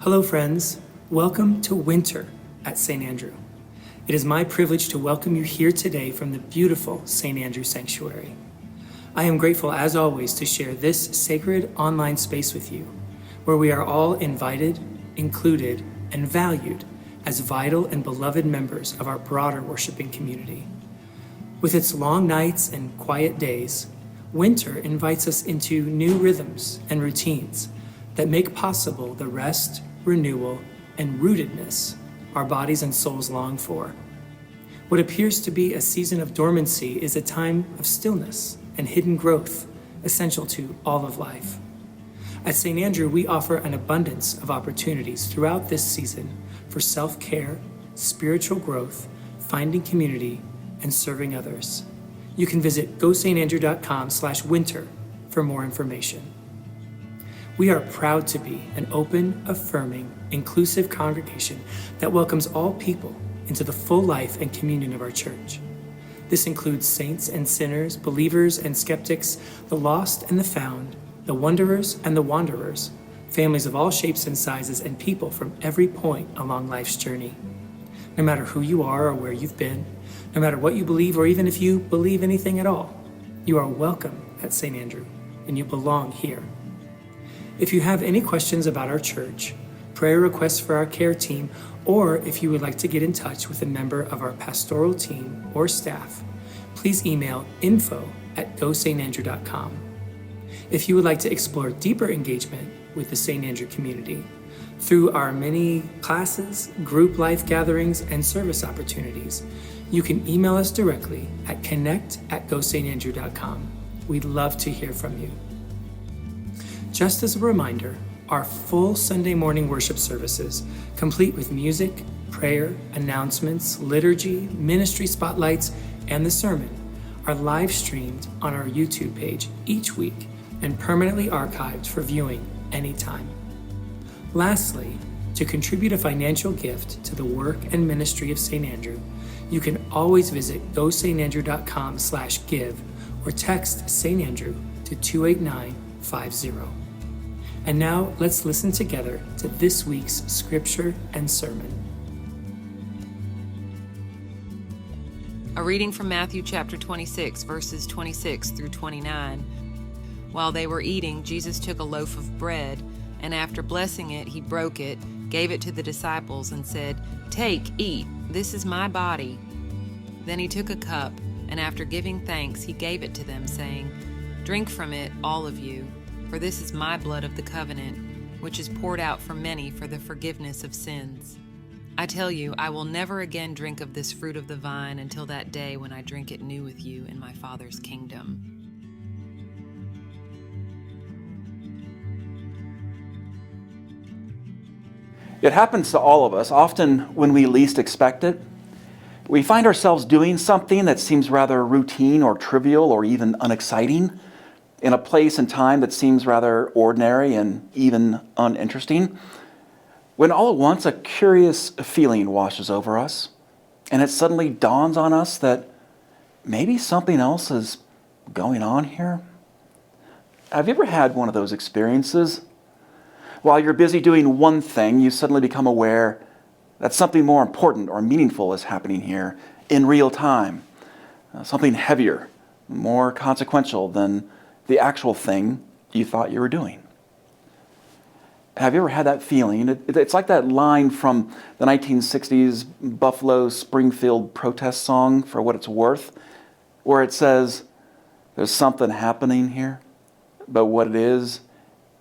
Hello, friends. Welcome to Winter at St. Andrew. It is my privilege to welcome you here today from the beautiful St. Andrew Sanctuary. I am grateful, as always, to share this sacred online space with you, where we are all invited, included, and valued as vital and beloved members of our broader worshiping community. With its long nights and quiet days, winter invites us into new rhythms and routines that make possible the rest, renewal, and rootedness our bodies and souls long for. What appears to be a season of dormancy is a time of stillness and hidden growth, essential to all of life. At St. Andrew, we offer an abundance of opportunities throughout this season for self-care, spiritual growth, finding community, and serving others. You can visit gostandrew.com/winter for more information. We are proud to be an open, affirming, inclusive congregation that welcomes all people into the full life and communion of our church. This includes saints and sinners, believers and skeptics, the lost and the found, the wanderers and the wanderers, families of all shapes and sizes, and people from every point along life's journey. No matter who you are or where you've been, no matter what you believe or even if you believe anything at all, you are welcome at St. Andrew and you belong here. If you have any questions about our church, prayer requests for our care team, or if you would like to get in touch with a member of our pastoral team or staff, please email info@gostandrew.com. If you would like to explore deeper engagement with the St. Andrew community through our many classes, group life gatherings, and service opportunities, you can email us directly at connect@gostandrew.com. We'd love to hear from you. Just as a reminder, our full Sunday morning worship services, complete with music, prayer, announcements, liturgy, ministry spotlights, and the sermon, are live streamed on our YouTube page each week and permanently archived for viewing anytime. Lastly, to contribute a financial gift to the work and ministry of St. Andrew, you can always visit gostandrew.com/give or text St. Andrew to 28950. And now let's listen together to this week's scripture and sermon. A reading from Matthew chapter 26, verses 26 through 29. While they were eating, Jesus took a loaf of bread, and after blessing it, he broke it, gave it to the disciples, and said, "Take, eat, this is my body." Then he took a cup, and after giving thanks, he gave it to them, saying, "Drink from it, all of you. For this is my blood of the covenant, which is poured out for many for the forgiveness of sins. I tell you, I will never again drink of this fruit of the vine until that day when I drink it new with you in my Father's kingdom." It happens to all of us, often when we least expect it. We find ourselves doing something that seems rather routine or trivial or even unexciting, in a place and time that seems rather ordinary and even uninteresting, when all at once a curious feeling washes over us, and it suddenly dawns on us that maybe something else is going on here. Have you ever had one of those experiences? While you're busy doing one thing, you suddenly become aware that something more important or meaningful is happening here in real time, something heavier, more consequential than the actual thing you thought you were doing. Have you ever had that feeling? It's like that line from the 1960s Buffalo Springfield protest song, For What It's Worth, where it says, "There's something happening here, but what it is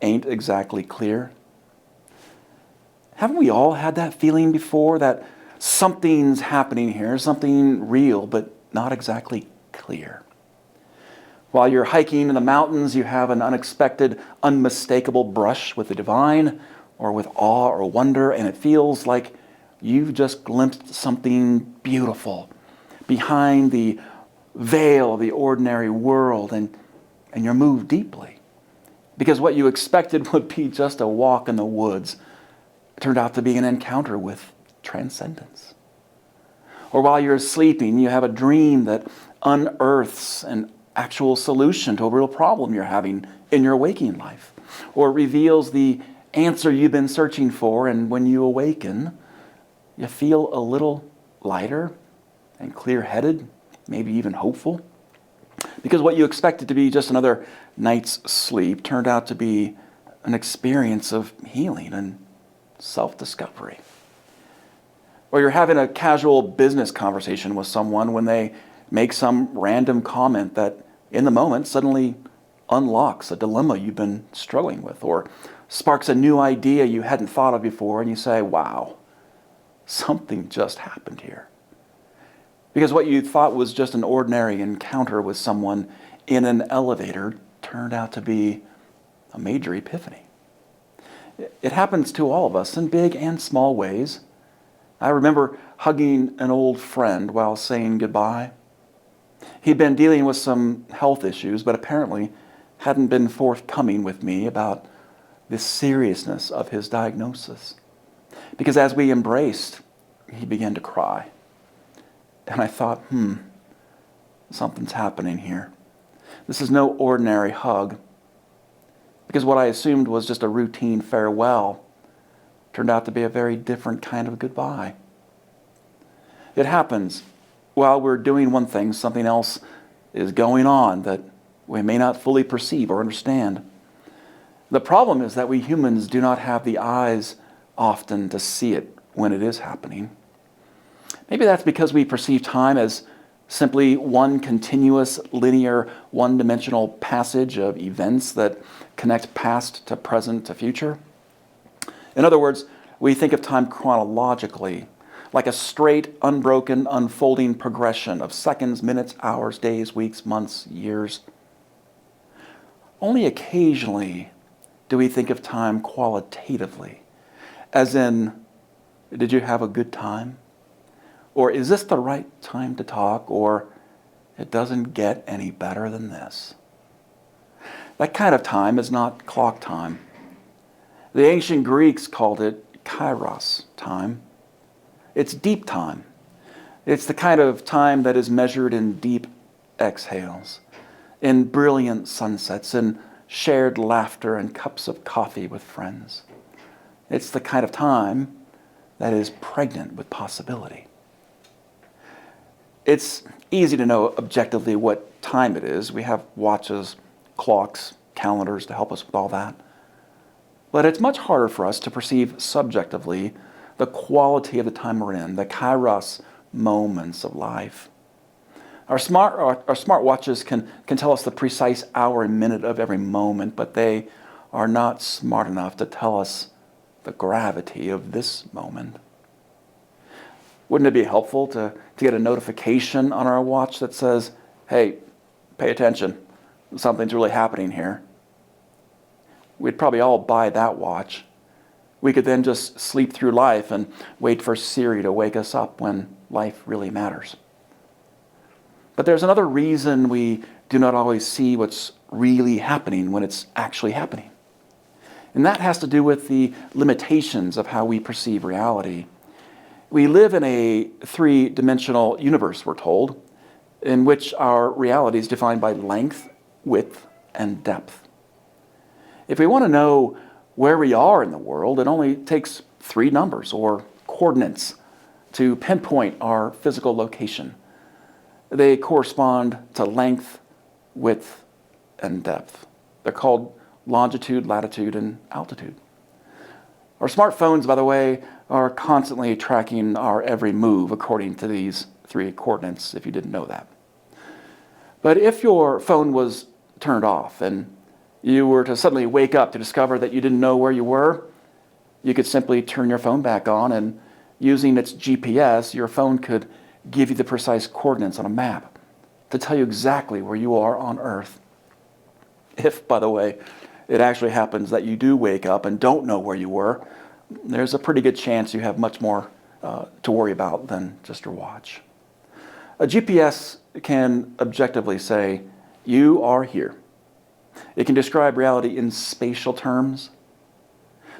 ain't exactly clear." Haven't we all had that feeling before, that something's happening here, something real, but not exactly clear? While you're hiking in the mountains, you have an unexpected, unmistakable brush with the divine, or with awe or wonder, and it feels like you've just glimpsed something beautiful behind the veil of the ordinary world, and you're moved deeply. Because what you expected would be just a walk in the woods turned out to be an encounter with transcendence. Or while you're sleeping, you have a dream that unearths an actual solution to a real problem you're having in your waking life, or reveals the answer you've been searching for, and when you awaken, you feel a little lighter and clear-headed, maybe even hopeful. Because what you expected to be just another night's sleep turned out to be an experience of healing and self-discovery. Or you're having a casual business conversation with someone when they make some random comment that in the moment suddenly unlocks a dilemma you've been struggling with, or sparks a new idea you hadn't thought of before, and you say, wow, something just happened here. Because what you thought was just an ordinary encounter with someone in an elevator turned out to be a major epiphany. It happens to all of us in big and small ways. I remember hugging an old friend while saying goodbye. He'd been dealing with some health issues, but apparently hadn't been forthcoming with me about the seriousness of his diagnosis. Because as we embraced, he began to cry. And I thought, something's happening here. This is no ordinary hug. Because what I assumed was just a routine farewell turned out to be a very different kind of goodbye. It happens while we're doing one thing, something else is going on that we may not fully perceive or understand. The problem is that we humans do not have the eyes often to see it when it is happening. Maybe that's because we perceive time as simply one continuous, linear, one-dimensional passage of events that connect past to present to future. In other words, we think of time chronologically, like a straight, unbroken, unfolding progression of seconds, minutes, hours, days, weeks, months, years. Only occasionally do we think of time qualitatively, as in, did you have a good time? Or is this the right time to talk? Or it doesn't get any better than this. That kind of time is not clock time. The ancient Greeks called it kairos time. It's deep time. It's the kind of time that is measured in deep exhales, in brilliant sunsets, in shared laughter and cups of coffee with friends. It's the kind of time that is pregnant with possibility. It's easy to know objectively what time it is. We have watches, clocks, calendars to help us with all that. But it's much harder for us to perceive subjectively the quality of the time we're in, the kairos moments of life. Our smart watches can tell us the precise hour and minute of every moment, but they are not smart enough to tell us the gravity of this moment. Wouldn't it be helpful to get a notification on our watch that says, hey, pay attention, something's really happening here? We'd probably all buy that watch. We could then just sleep through life and wait for Siri to wake us up when life really matters. But there's another reason we do not always see what's really happening when it's actually happening. And that has to do with the limitations of how we perceive reality. We live in a three-dimensional universe, we're told, in which our reality is defined by length, width, and depth. If we want to know where we are in the world, it only takes three numbers or coordinates to pinpoint our physical location. They correspond to length, width, and depth. They're called longitude, latitude, and altitude. Our smartphones, by the way, are constantly tracking our every move according to these three coordinates, if you didn't know that. But if your phone was turned off and you were to suddenly wake up to discover that you didn't know where you were, you could simply turn your phone back on, and using its GPS, your phone could give you the precise coordinates on a map to tell you exactly where you are on Earth. If, by the way, it actually happens that you do wake up and don't know where you were, there's a pretty good chance you have much more to worry about than just your watch. A GPS can objectively say, you are here. It can describe reality in spatial terms,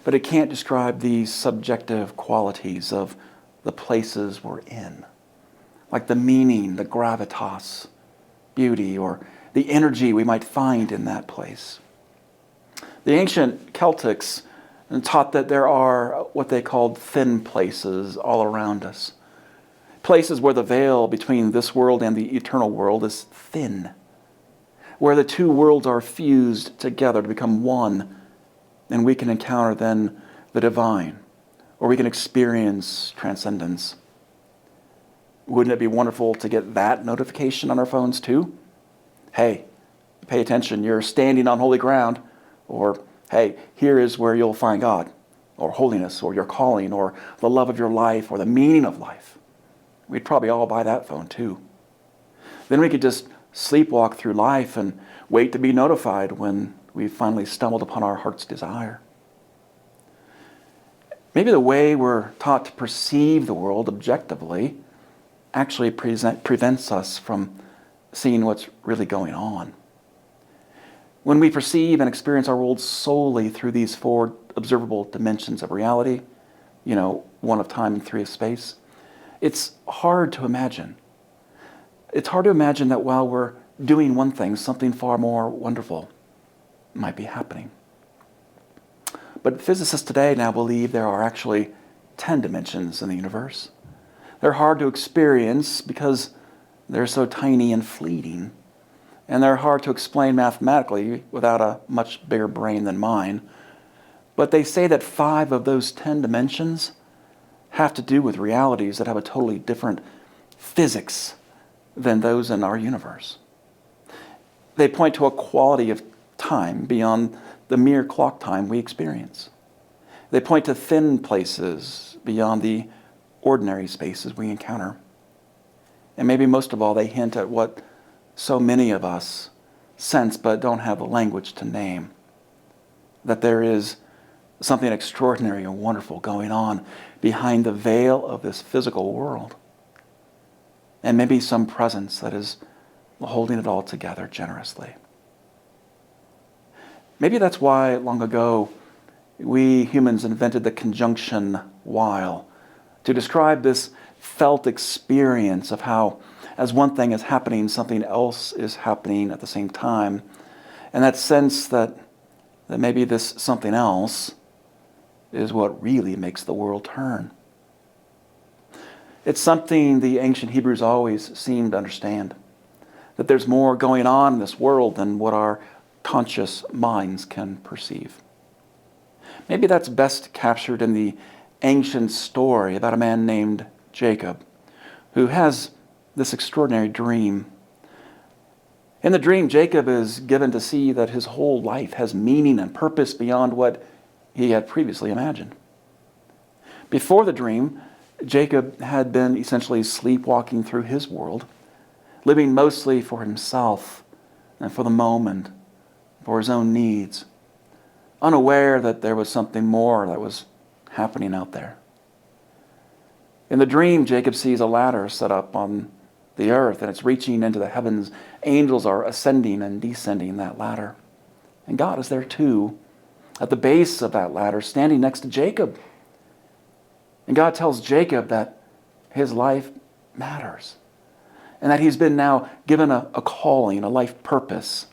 but it can't describe the subjective qualities of the places we're in, like the meaning, the gravitas, beauty, or the energy we might find in that place. The ancient Celtics and taught that there are what they called thin places all around us. Places where the veil between this world and the eternal world is thin, where the two worlds are fused together to become one, and we can encounter then the divine, or we can experience transcendence. Wouldn't it be wonderful to get that notification on our phones too? Hey, pay attention, you're standing on holy ground. Or, hey, here is where you'll find God, or holiness, or your calling, or the love of your life, or the meaning of life. We'd probably all buy that phone too. Then we could just sleepwalk through life and wait to be notified when we finally stumbled upon our heart's desire. Maybe the way we're taught to perceive the world objectively actually prevents us from seeing what's really going on. When we perceive and experience our world solely through these four observable dimensions of reality, one of time and three of space, it's hard to imagine. It's hard to imagine that while we're doing one thing, something far more wonderful might be happening. But physicists today now believe there are actually 10 dimensions in the universe. They're hard to experience because they're so tiny and fleeting. And they're hard to explain mathematically without a much bigger brain than mine. But they say that 5 of those 10 dimensions have to do with realities that have a totally different physics than those in our universe. They point to a quality of time beyond the mere clock time we experience. They point to thin places beyond the ordinary spaces we encounter. And maybe most of all, they hint at what so many of us sense but don't have the language to name. That there is something extraordinary and wonderful going on behind the veil of this physical world. And maybe some presence that is holding it all together generously. Maybe that's why long ago we humans invented the conjunction while to describe this felt experience of how as one thing is happening, something else is happening at the same time. And that sense that maybe this something else is what really makes the world turn. It's something the ancient Hebrews always seemed to understand, that there's more going on in this world than what our conscious minds can perceive. Maybe that's best captured in the ancient story about a man named Jacob, who has this extraordinary dream. In the dream, Jacob is given to see that his whole life has meaning and purpose beyond what he had previously imagined. Before the dream, Jacob had been essentially sleepwalking through his world, living mostly for himself and for the moment, for his own needs, unaware that there was something more that was happening out there. In the dream, Jacob sees a ladder set up on the earth, and it's reaching into the heavens. Angels are ascending and descending that ladder. And God is there too, at the base of that ladder, standing next to Jacob. And God tells Jacob that his life matters, and that he's been now given a calling, a life purpose,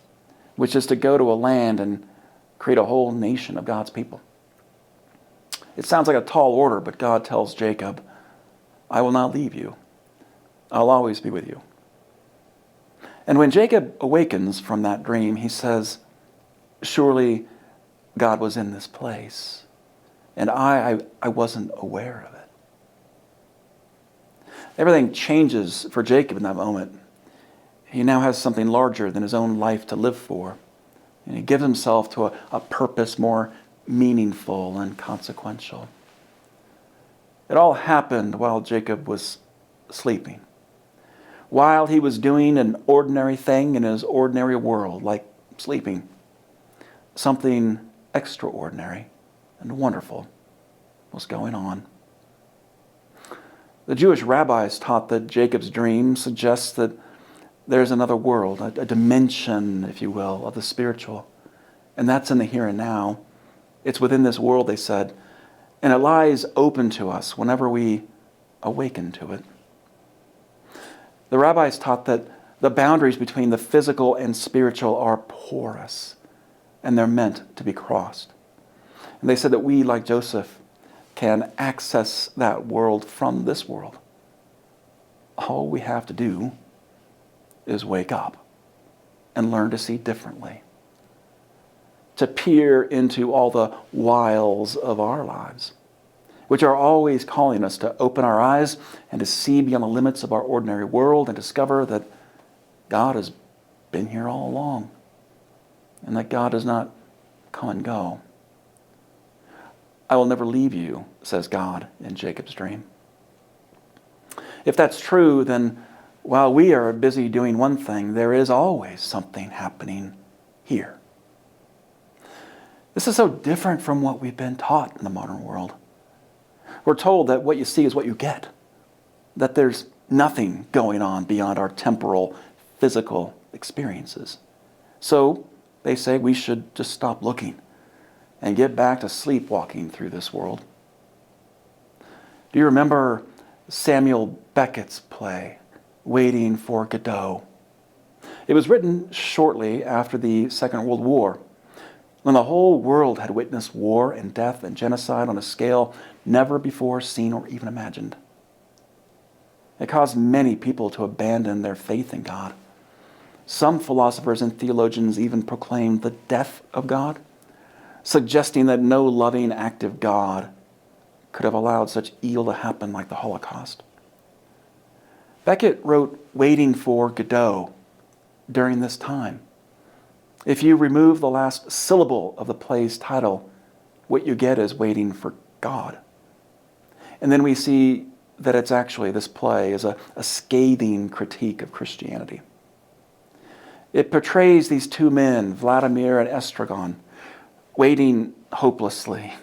which is to go to a land and create a whole nation of God's people. It sounds like a tall order, but God tells Jacob, I will not leave you. I'll always be with you. And when Jacob awakens from that dream, he says, surely God was in this place, and I wasn't aware of it. Everything changes for Jacob in that moment. He now has something larger than his own life to live for. And he gives himself to a purpose more meaningful and consequential. It all happened while Jacob was sleeping, while he was doing an ordinary thing in his ordinary world, like sleeping. Something extraordinary and wonderful was going on. The Jewish rabbis taught that Jacob's dream suggests that there's another world, a dimension, if you will, of the spiritual. And that's in the here and now. It's within this world, they said, and it lies open to us whenever we awaken to it. The rabbis taught that the boundaries between the physical and spiritual are porous, and they're meant to be crossed. And they said that we, like Joseph, can access that world from this world. All we have to do is wake up and learn to see differently, to peer into all the wiles of our lives, which are always calling us to open our eyes and to see beyond the limits of our ordinary world and discover that God has been here all along and that God does not come and go. I will never leave you, says God in Jacob's dream. If that's true, then while we are busy doing one thing, there is always something happening here. This is so different from what we've been taught in the modern world. We're told that what you see is what you get, that there's nothing going on beyond our temporal, physical experiences. So they say we should just stop looking and get back to sleepwalking through this world. Do you remember Samuel Beckett's play, Waiting for Godot? It was written shortly after the Second World War, when the whole world had witnessed war and death and genocide on a scale never before seen or even imagined. It caused many people to abandon their faith in God. Some philosophers and theologians even proclaimed the death of God, suggesting that no loving, active God could have allowed such evil to happen like the Holocaust. Beckett wrote Waiting for Godot during this time. If you remove the last syllable of the play's title, what you get is Waiting for God. And then we see that it's actually, this play is a scathing critique of Christianity. It portrays these two men, Vladimir and Estragon, waiting hopelessly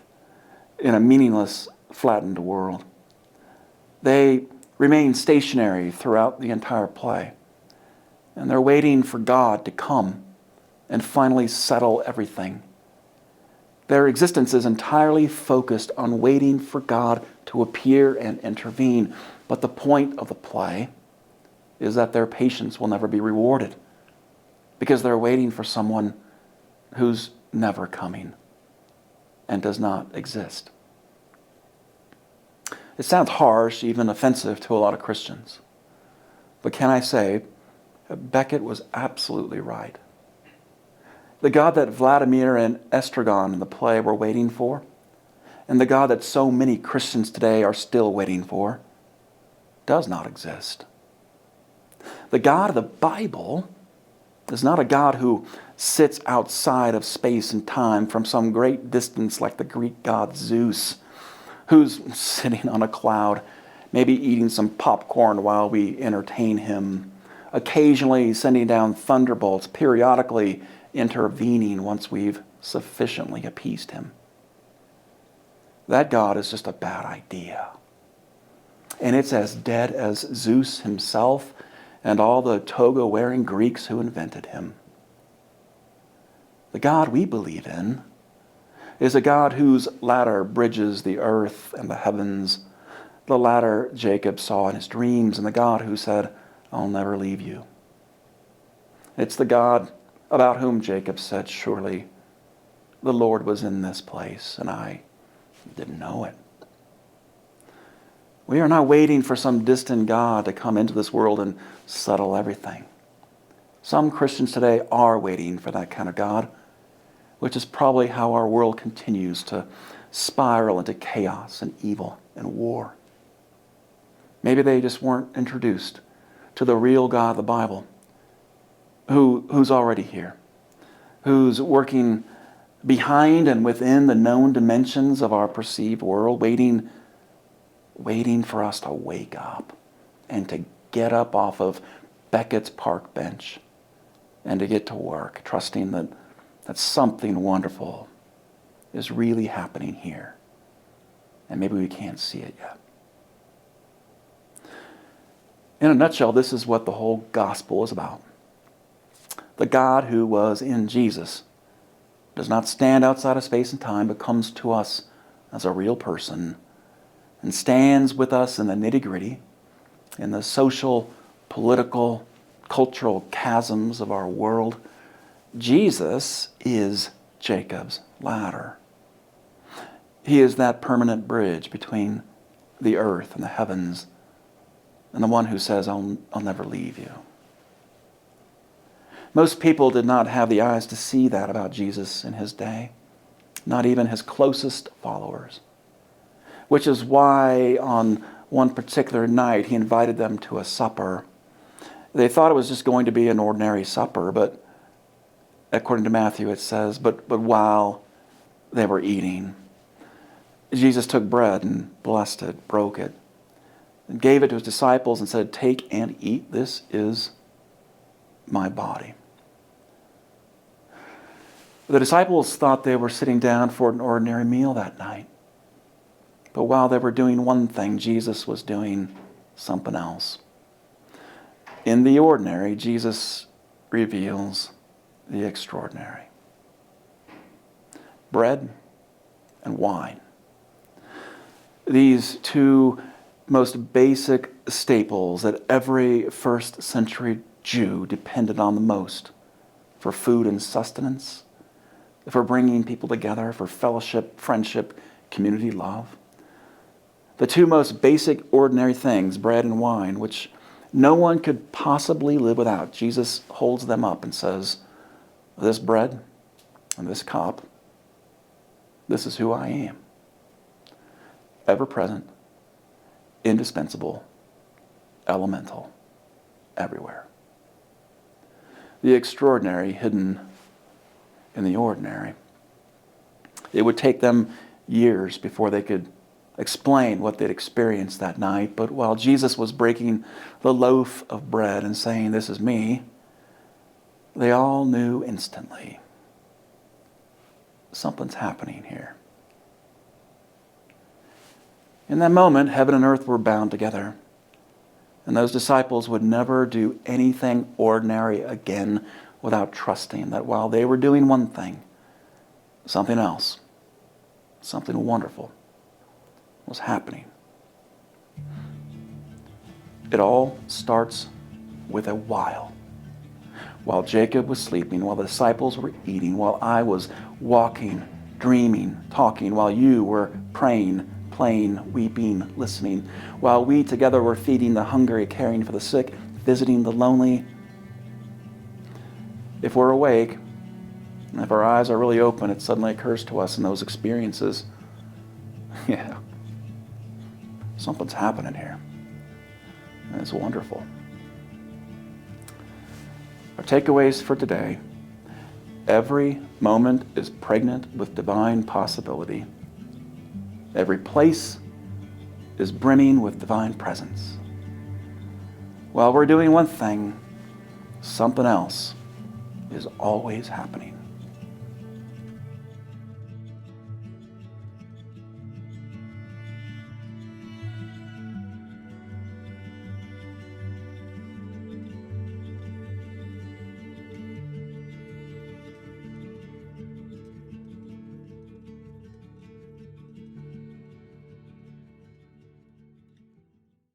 in a meaningless, flattened world. They remain stationary throughout the entire play, and they're waiting for God to come and finally settle everything. Their existence is entirely focused on waiting for God to appear and intervene. But the point of the play is that their patience will never be rewarded because they're waiting for someone who's never coming and does not exist. It sounds harsh, even offensive to a lot of Christians. But can I say, Beckett was absolutely right. The God that Vladimir and Estragon in the play were waiting for, and the God that so many Christians today are still waiting for, does not exist. The God of the Bible is not a God who sits outside of space and time from some great distance like the Greek god Zeus, who's sitting on a cloud, maybe eating some popcorn while we entertain him, occasionally sending down thunderbolts, periodically intervening once we've sufficiently appeased him. That God is just a bad idea. And it's as dead as Zeus himself and all the toga-wearing Greeks who invented him. The God we believe in is a God whose ladder bridges the earth and the heavens, the ladder Jacob saw in his dreams, and the God who said, "I'll never leave you." It's the God about whom Jacob said, "Surely the Lord was in this place, and I didn't know it." We are not waiting for some distant God to come into this world and settle everything. Some Christians today are waiting for that kind of God, which is probably how our world continues to spiral into chaos and evil and war. Maybe they just weren't introduced to the real God of the Bible, who's already here, who's working behind and within the known dimensions of our perceived world, waiting for us to wake up and to get up off of Beckett's park bench and to get to work, trusting that something wonderful is really happening here. And maybe we can't see it yet. In a nutshell, this is what the whole gospel is about. The God who was in Jesus does not stand outside of space and time, but comes to us as a real person and stands with us in the nitty-gritty, in the social, political, cultural chasms of our world. Jesus is Jacob's ladder. He is that permanent bridge between the earth and the heavens, and the one who says, I'll never leave you. Most people did not have the eyes to see that about Jesus in his day, not even his closest followers, which is why on one particular night he invited them to a supper. They thought it was just going to be an ordinary supper, but according to Matthew it says, but while they were eating, Jesus took bread and blessed it, broke it, and gave it to his disciples and said, take and eat, this is my body. The disciples thought they were sitting down for an ordinary meal that night. But while they were doing one thing, Jesus was doing something else. In the ordinary, Jesus reveals the extraordinary. Bread and wine. These two most basic staples that every first century Jew depended on the most for food and sustenance, for bringing people together, for fellowship, friendship, community, love. The two most basic ordinary things, bread and wine, which no one could possibly live without. Jesus holds them up and says, this bread and this cup, this is who I am. Ever present, indispensable, elemental, everywhere. The extraordinary hidden in the ordinary. It would take them years before they could explain what they'd experienced that night, but while Jesus was breaking the loaf of bread and saying, this is me, they all knew instantly, something's happening here. In that moment, heaven and earth were bound together, and those disciples would never do anything ordinary again without trusting that while they were doing one thing, something else, something wonderful was happening. It all starts with a while. While Jacob was sleeping, while the disciples were eating, while I was walking, dreaming, talking, while you were praying, playing, weeping, listening, while we together were feeding the hungry, caring for the sick, visiting the lonely. If we're awake, and if our eyes are really open, it suddenly occurs to us in those experiences, yeah, something's happening here. And it's wonderful. Our takeaways for today: every moment is pregnant with divine possibility. Every place is brimming with divine presence. While we're doing one thing, something else is always happening.